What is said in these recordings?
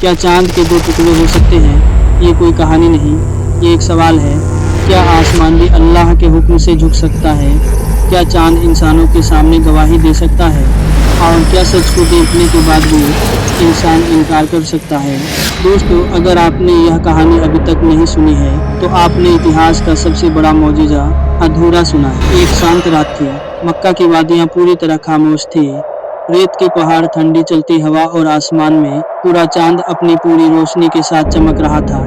क्या चांद के दो टुकड़े हो सकते हैं? ये कोई कहानी नहीं, ये एक सवाल है। क्या आसमान भी अल्लाह के हुक्म से झुक सकता है? क्या चांद इंसानों के सामने गवाही दे सकता है? और क्या सच को देखने के बाद भी इंसान इनकार कर सकता है? दोस्तों, अगर आपने यह कहानी अभी तक नहीं सुनी है तो आपने इतिहास का सबसे बड़ा मौजूजा अधूरा सुना है। एक शांत रात थी। मक्का की वादियां पूरी तरह खामोश थी। रेत के पहाड़, ठंडी चलती हवा और आसमान में पूरा चांद अपनी पूरी रोशनी के साथ चमक रहा था।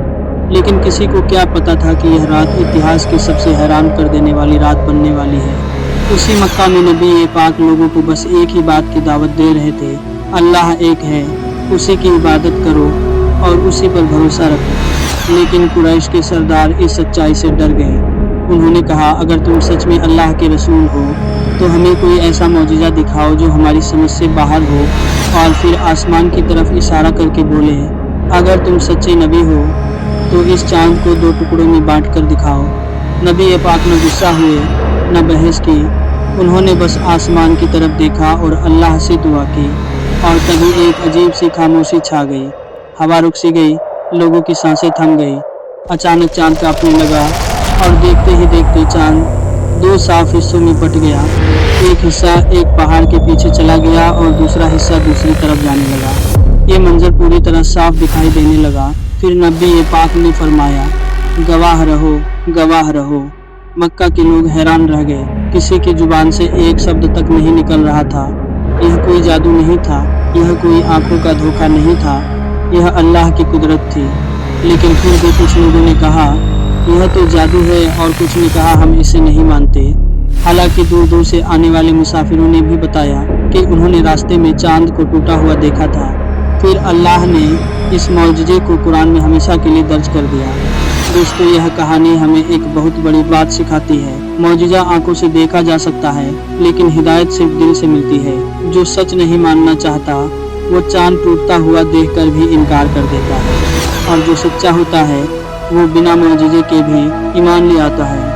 लेकिन किसी को क्या पता था कि यह रात इतिहास की सबसे हैरान कर देने वाली रात बनने वाली है। उसी मक्का में नबी पाक लोगों को बस एक ही बात की दावत दे रहे थे, अल्लाह एक है, उसी की इबादत करो और उसी पर भरोसा रखो। लेकिन कुरैश के सरदार इस सच्चाई से डर गए। उन्होंने कहा, अगर तुम सच में अल्लाह के रसूल हो तो हमें कोई ऐसा मौजूदा दिखाओ जो हमारी समझ से बाहर हो। और फिर आसमान की तरफ इशारा करके बोले, अगर तुम सच्चे नबी हो तो इस चांद को दो टुकड़ों में बांट कर दिखाओ। नबी पाक न गुस्सा हुए न बहस की। उन्होंने बस आसमान की तरफ देखा और अल्लाह से दुआ की। और तभी एक अजीब सी खामोशी छा गई। हवा रुक सी गई, लोगों की सांसें थम गई। अचानक चांद कांपने लगा और देखते ही देखते चांद दो साफ हिस्सों में बट गया। एक हिस्सा एक पहाड़ के पीछे चला गया और दूसरा हिस्सा दूसरी तरफ जाने लगा। ये मंजर पूरी तरह साफ दिखाई देने लगा। फिर नबी पाक ने फरमाया, गवाह रहो, गवाह रहो। मक्का के लोग हैरान रह गए। किसी की जुबान से एक शब्द तक नहीं निकल रहा था। यह कोई जादू नहीं था, यह कोई आंखों का धोखा नहीं था, यह अल्लाह की कुदरत थी। लेकिन फिर भी कुछ लोगों ने कहा, यह तो जादू है, और कुछ ने कहा, हम इसे नहीं मानते। हालांकि दूर दूर से आने वाले मुसाफिरों ने भी बताया कि उन्होंने रास्ते में चांद को टूटा हुआ देखा था। फिर अल्लाह ने इस मौजूजे को कुरान में हमेशा के लिए दर्ज कर दिया। दोस्तों, यह कहानी हमें एक बहुत बड़ी बात सिखाती है। मौजूजा आंखों से देखा जा सकता है, लेकिन हिदायत सिर्फ दिल से मिलती है। जो सच नहीं मानना चाहता वो चांद टूटता हुआ देखकर भी इनकार कर देता है, और जो सच्चा होता है वो बिना मौजूजे के भी ईमान ले आता है।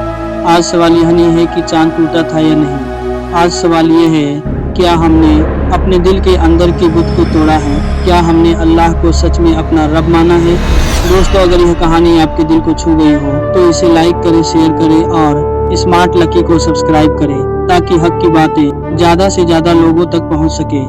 आज सवाल यह नहीं है कि चांद टूटा था या नहीं। आज सवाल ये है, क्या हमने अपने दिल के अंदर की बुत को तोड़ा है? क्या हमने अल्लाह को सच में अपना रब माना है? दोस्तों, अगर यह कहानी आपके दिल को छू गई हो तो इसे लाइक करें, शेयर करें और स्मार्ट लकी को सब्सक्राइब करें, ताकि हक की बातें ज़्यादा से ज़्यादा लोगों तक पहुंच सके।